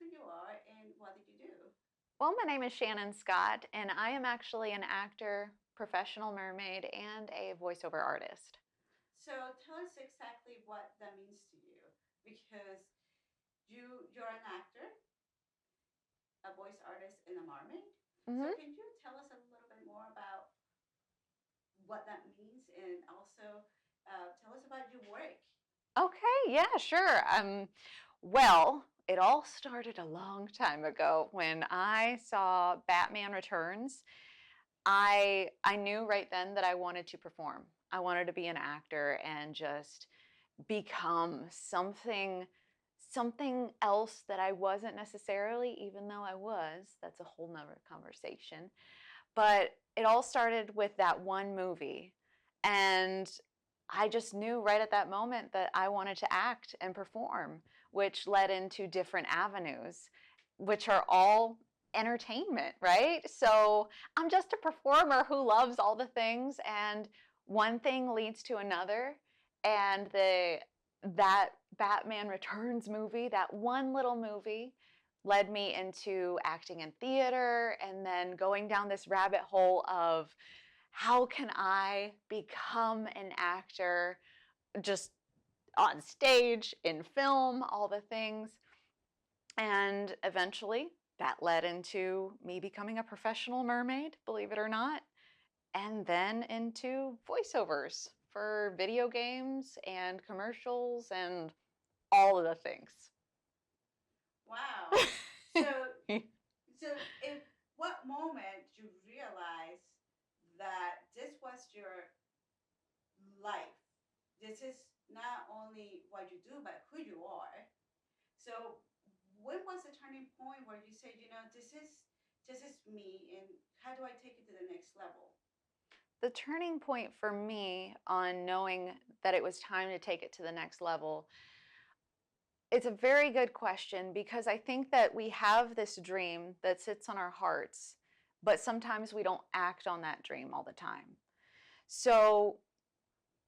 who you are and what did you do? Well, my name is Shannon Scott, and I am actually an actor, professional mermaid, and a voiceover artist. So tell us exactly what that means to you, because you're an actor, a voice artist, and a mermaid. So Hmm. can you tell us a little bit more about what that means, and also tell us about your work? Okay, yeah, sure. Well, it all started a long time ago when I saw Batman Returns. I knew right then that I wanted to perform. I wanted to be an actor and just become something else that I wasn't necessarily, even though I was. That's a whole nother conversation. But it all started with that one movie. And I just knew right at that moment that I wanted to act and perform, which led into different avenues, which are all entertainment, right? So I'm just a performer who loves all the things, and one thing leads to another. And that Batman Returns movie, that one little movie, led me into acting in theater and then going down this rabbit hole of how can I become an actor just on stage, in film, all the things. And eventually that led into me becoming a professional mermaid, believe it or not, and then into voiceovers for video games and commercials and all of the things. Wow. So so in what moment you realize that this was your life? This is not only what you do, but who you are. So when was the turning point where you said, this is me, and how do I take it to the next level? The turning point for me on knowing that it was time to take it to the next level, it's a very good question because I think that we have this dream that sits on our hearts, but sometimes we don't act on that dream all the time. So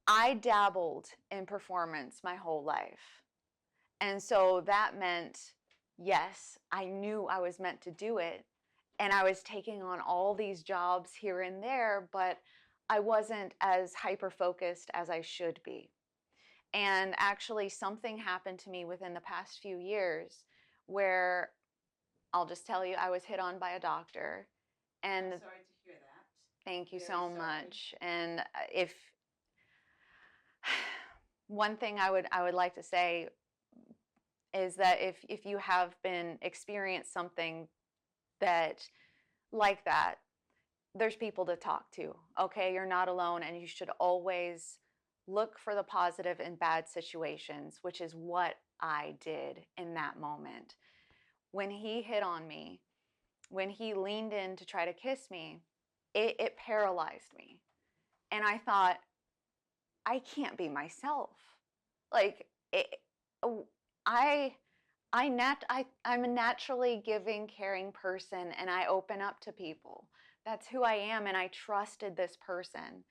I dabbled in performance my whole life. And so that meant, yes, I knew I was meant to do it. And I was taking on all these jobs here and there, but I wasn't as hyper focused as I should be. And actually, something happened to me within the past few years where I'll just tell you, I was hit on by a doctor. I'm And sorry to hear that. thank you Very so sorry. much. And if one thing I would like to say is that if you have been experienced something that like that, there's people to talk to. Okay, you're not alone, and you should always look for the positive in bad situations, which is what I did in that moment. When he hit on me, when he leaned in to try to kiss me, it paralyzed me. And I thought, I can't be myself. Like it, I I'm a naturally giving, caring person, and I open up to people. That's who I am, and I trusted this person.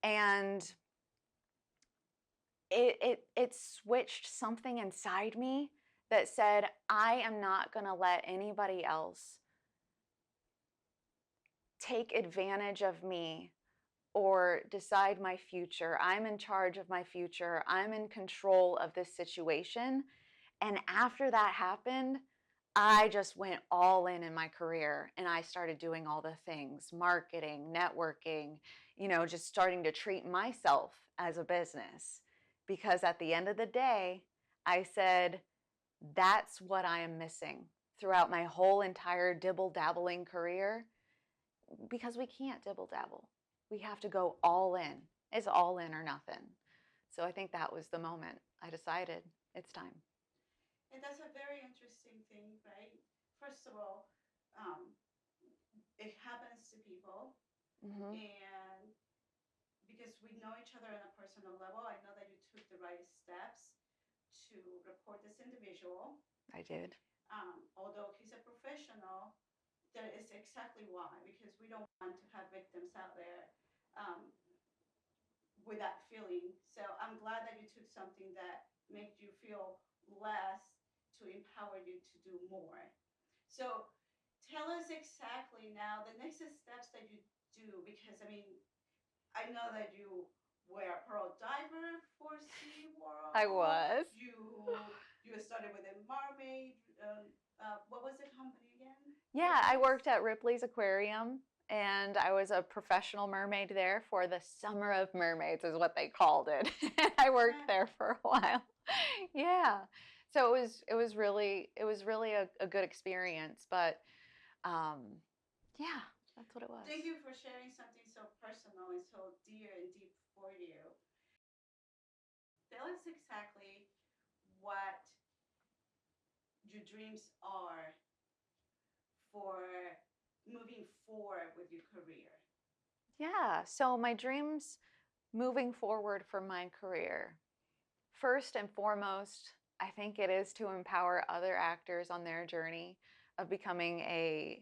And it switched something inside me that said, I am not going to let anybody else take advantage of me or decide my future. I'm in charge of my future. I'm in control of this situation. And after that happened, I just went all in my career and I started doing all the things, marketing, networking, just starting to treat myself as a business. Because at the end of the day, I said, that's what I am missing throughout my whole entire dibble dabbling career, because we can't dibble dabble. We have to go all in. It's all in or nothing. So I think that was the moment I decided it's time. And that's a very interesting thing, right? First of all, um, it happens to people, Mm-hmm. and because we know each other on a personal level, I know that you took the right steps to report this individual. I did. Although he's a professional, that is exactly why, because we don't want to have victims out there um, with that feeling. So I'm glad that you took something that made you feel less to empower you to do more. So tell us exactly now the next steps that you do, because I mean, I know that you were a pro diver for I SeaWorld. was. You started with a mermaid. What was the company again? Yeah, I worked at Ripley's Aquarium and I was a professional mermaid there for the Summer of Mermaids is what they called it. I worked there for a while. Yeah. So it was really a good experience, but um yeah, that's what it was. Thank you for sharing something so personal and so dear and deep for you. Tell us exactly what your dreams are for moving forward with your career. Yeah, so my dreams moving forward for my career. First and foremost, I think it is to empower other actors on their journey of becoming a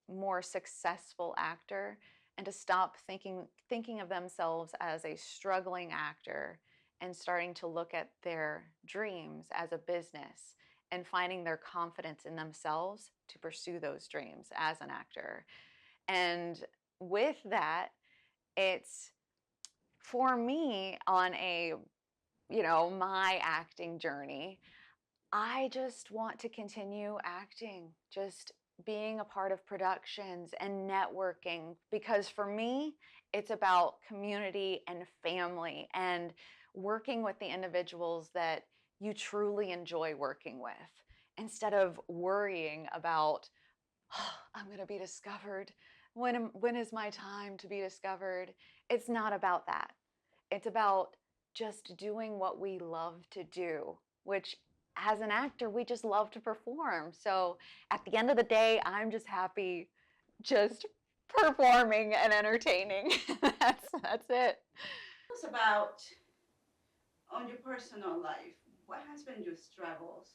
more successful actor and to stop thinking of themselves as a struggling actor and starting to look at their dreams as a business and finding their confidence in themselves to pursue those dreams as an actor. And with that, it's for me on a my acting journey, I just want to continue acting, just being a part of productions and networking because for me, it's about community and family and working with the individuals that you truly enjoy working with instead of worrying about, oh, I'm going to be discovered. When is my time to be discovered? It's not about that. It's about just doing what we love to do, which as an actor, we just love to perform. So at the end of the day, I'm just happy just performing and entertaining. That's it. Tell us about on your personal life. What has been your struggles,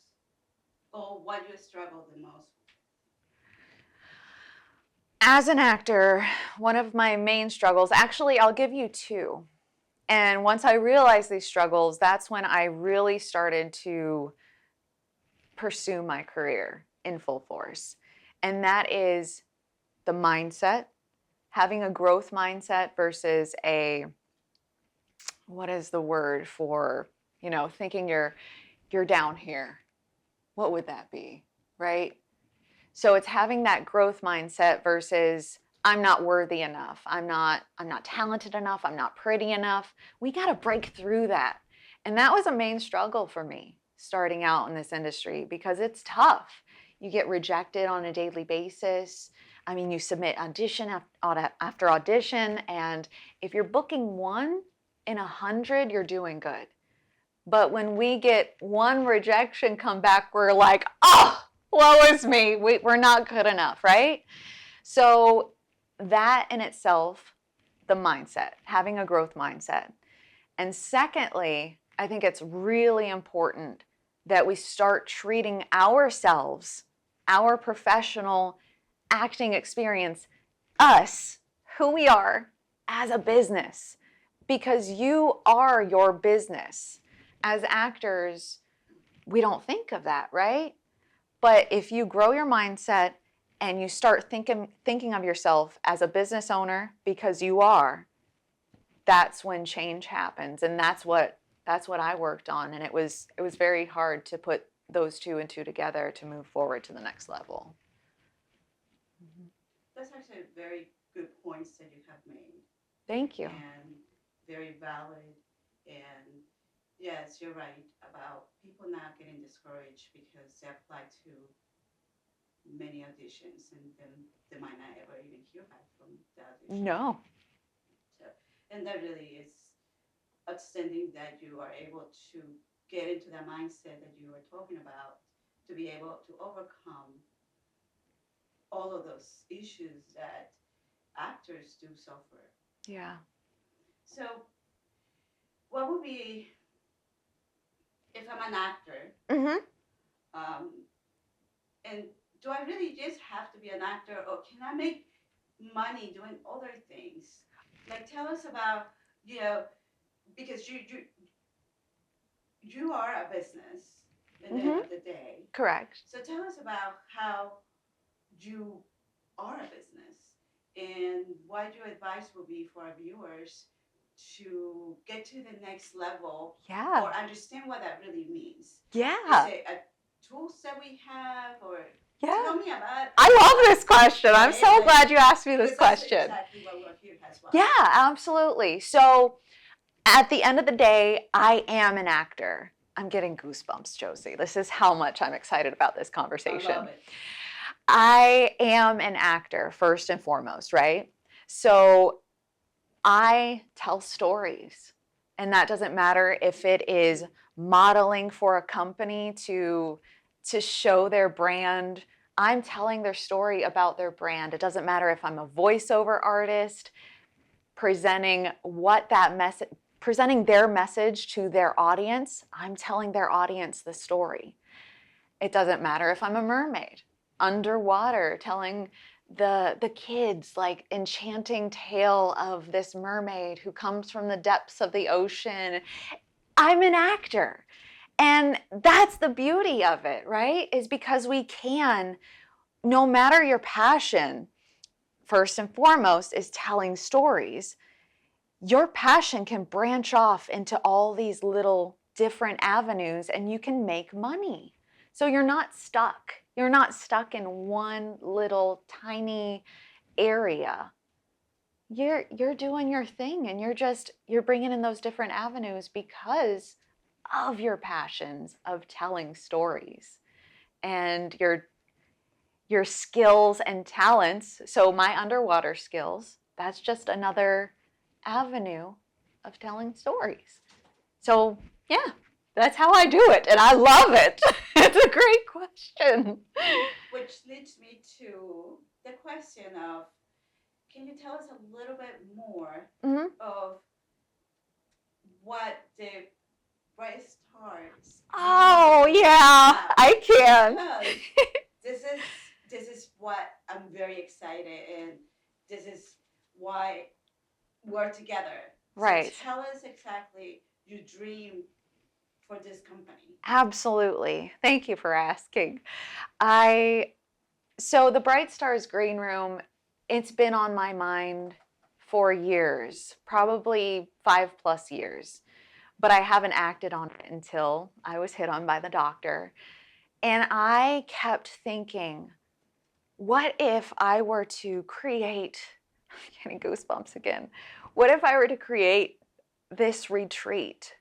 or what you struggled the most? As an actor, one of my main struggles, actually, I'll give you two. And once I realized these struggles, that's when I really started to pursue my career in full force. And that is the mindset, having a growth mindset versus a, what is the word for, thinking you're down here. What would that be? Right? So it's having that growth mindset versus I'm not worthy enough. I'm not talented enough. I'm not pretty enough. We got to break through that. And that was a main struggle for me starting out in this industry because it's tough. You get rejected on a daily basis. I mean, you submit audition after audition, and if you're booking 1 in 100, you're doing good. But when we get one rejection come back, we're like, oh, woe is me. We're not good enough, right? So that in itself, the mindset, having a growth mindset. And secondly, I think it's really important that we start treating ourselves, our professional acting experience, us, who we are, as a business, because you are your business. As actors, we don't think of that, right? But if you grow your mindset and you start thinking of yourself as a business owner because you are, that's when change happens. And that's what I worked on. And it was very hard to put those two and two together to move forward to the next level. That's actually very good points that you have made. Thank you. And very valid. And yes, you're right about people not getting discouraged because they apply to many auditions and then they might not ever even hear back from the audition. No. So, and that really is outstanding that you are able to get into that mindset that you were talking about to be able to overcome all of those issues that actors do suffer. Yeah. So, what would be if I'm an actor? Mm-hmm. Um, and do I really just have to be an actor, or can I make money doing other things? Like, tell us about because you are a business. in the end of the day. Correct. So tell us about how you are a business and what your advice will be for our viewers to get to the next level Yeah. or understand what that really means. Yeah. Is it a tools that we have or tell me about it. I love this question. Right? I'm so glad you asked me this question. That's exactly what we're here as well. Yeah, absolutely. So at the end of the day, I am an actor. I'm getting goosebumps, Josie. This is how much I'm excited about this conversation. I love it. I am an actor first and foremost, right? So I tell stories. And that doesn't matter if it is modeling for a company to show their brand. I'm telling their story about their brand. It doesn't matter if I'm a voiceover artist presenting presenting their message to their audience. I'm telling their audience the story. It doesn't matter if I'm a mermaid underwater telling the kids like enchanting tale of this mermaid who comes from the depths of the ocean. I'm an actor. And that's the beauty of it, right? Is because we can, no matter your passion, first and foremost is telling stories. Your passion can branch off into all these little different avenues and you can make money. So you're not stuck. You're not stuck in one little tiny area. You're doing your thing and you're bringing in those different avenues because of your passions of telling stories and your skills and talents. So my underwater skills, that's just another avenue of telling stories. So yeah, that's how I do it, and I love it. It's a great question. Which leads me to the question of, can you tell us a little bit more of what the Bright Stars? Oh yeah, I can. This is what I'm very excited, and this is why we're together. Right. So tell us exactly your dream for this company. Absolutely. Thank you for asking. So the Bright Stars Greenroom, it's been on my mind for years, probably 5+ years, but I haven't acted on it until I was hit on by the doctor. And I kept thinking, what if I were to create, I'm getting goosebumps again, what if I were to create this retreat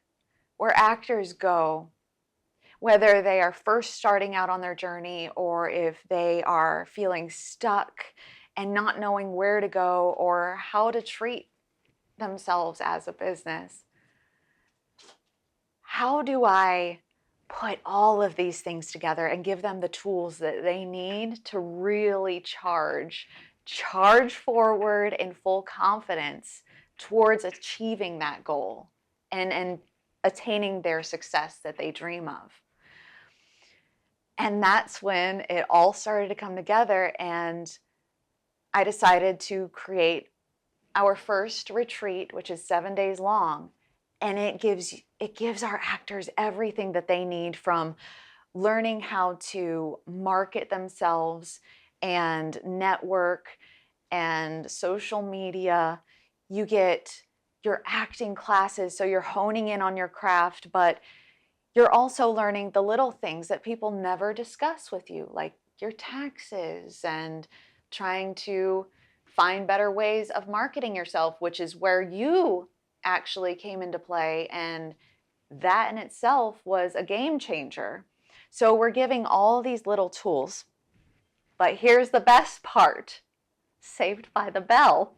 where actors go, whether they are first starting out on their journey or if they are feeling stuck and not knowing where to go or how to treat themselves as a business. How do I put all of these things together and give them the tools that they need to really charge forward in full confidence towards achieving that goal and attaining their success that they dream of? And that's when it all started to come together, and I decided to create our first retreat, which is 7 days long. And it gives our actors everything that they need, from learning how to market themselves and network and social media. You get your acting classes, so you're honing in on your craft, but you're also learning the little things that people never discuss with you, like your taxes and trying to find better ways of marketing yourself, which is where you actually came into play. And that in itself was a game changer. So we're giving all these little tools. But here's the best part. Saved by the bell.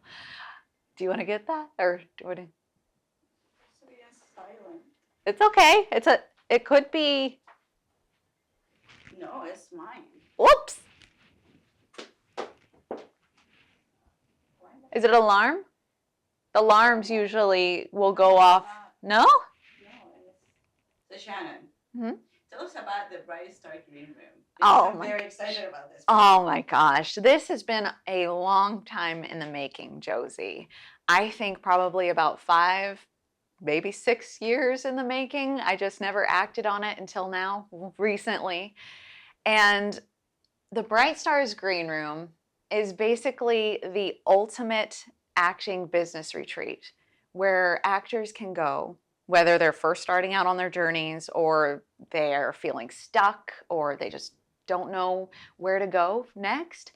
Do you want to get that? Or do you want to? So yes, silent. It's okay. It could be. No, it's mine. Whoops. Is it an alarm? The alarms usually will go off. No? No, so Shannon, tell us about the Bright Star Greenroom. I'm very excited about this. Oh my gosh. This has been a long time in the making, Josie. I think probably about 5, maybe 6 years in the making. I just never acted on it until now, recently. And the Bright Stars Green Room is basically the ultimate acting business retreat where actors can go, whether they're first starting out on their journeys or they're feeling stuck or they just don't know where to go next.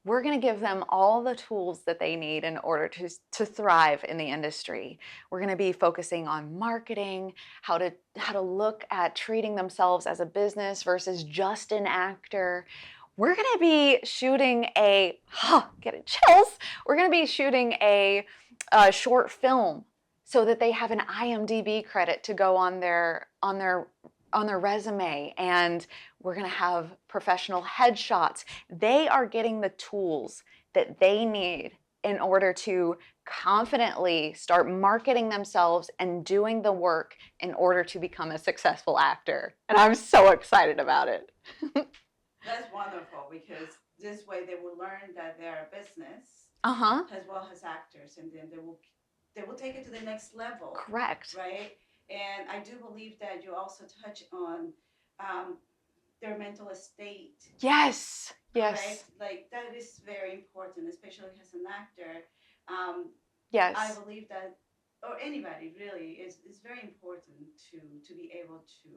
We're going to give them all the tools that they need in order to thrive in the industry. We're going to be focusing on marketing, how to look at treating themselves as a business versus just an actor. We're going to be shooting getting chills. We're going to be shooting a short film so that they have an IMDb credit to go on their resume, and we're going to have professional headshots. They are getting the tools that they need in order to confidently start marketing themselves and doing the work in order to become a successful actor. And I'm so excited about it. That's wonderful, because this way they will learn that they're a business Uh-huh. as well as actors, and then they will take it to the next level. Correct. Right? And I do believe that you also touch on um, their mental state. Yes. Yes. Correct? Like that is very important, especially as an actor. Yes. I believe that, or anybody really, is very important to be able to.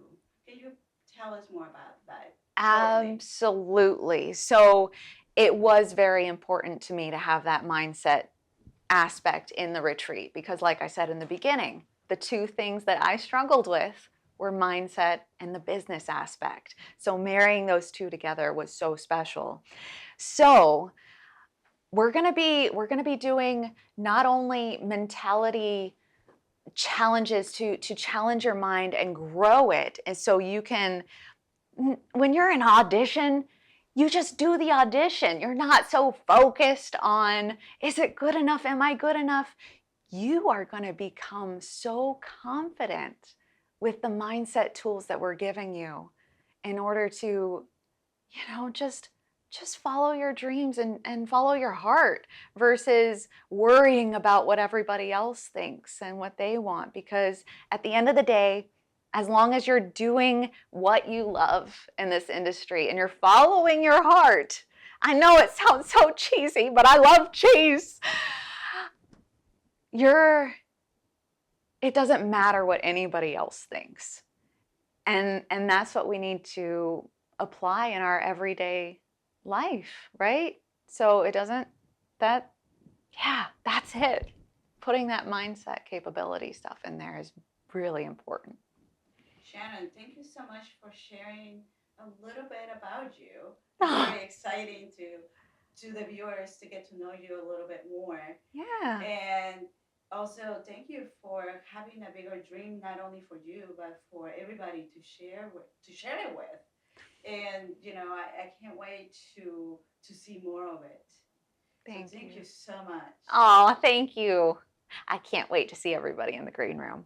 Can you tell us more about that? Absolutely. So it was very important to me to have that mindset aspect in the retreat because, like I said in the beginning, the two things that I struggled with were mindset and the business aspect. So marrying those two together was so special. So we're going to be doing not only mentality challenges to challenge your mind and grow it, and so you can, when you're in audition, you just do the audition. You're not so focused on, is it good enough? Am I good enough? You are going to become so confident with the mindset tools that we're giving you in order to, just follow your dreams and follow your heart versus worrying about what everybody else thinks and what they want. Because at the end of the day, as long as you're doing what you love in this industry and you're following your heart, I know it sounds so cheesy, but I love cheese. It doesn't matter what anybody else thinks. And that's what we need to apply in our everyday life, right? So that's it. Putting that mindset capability stuff in there is really important. Shannon, thank you so much for sharing a little bit about you. It's very exciting to the viewers to get to know you a little bit more. Yeah. And also, thank you for having a bigger dream, not only for you, but for everybody to share it with. And I can't wait to see more of it. Thank you so much. Oh, thank you. I can't wait to see everybody in the green room.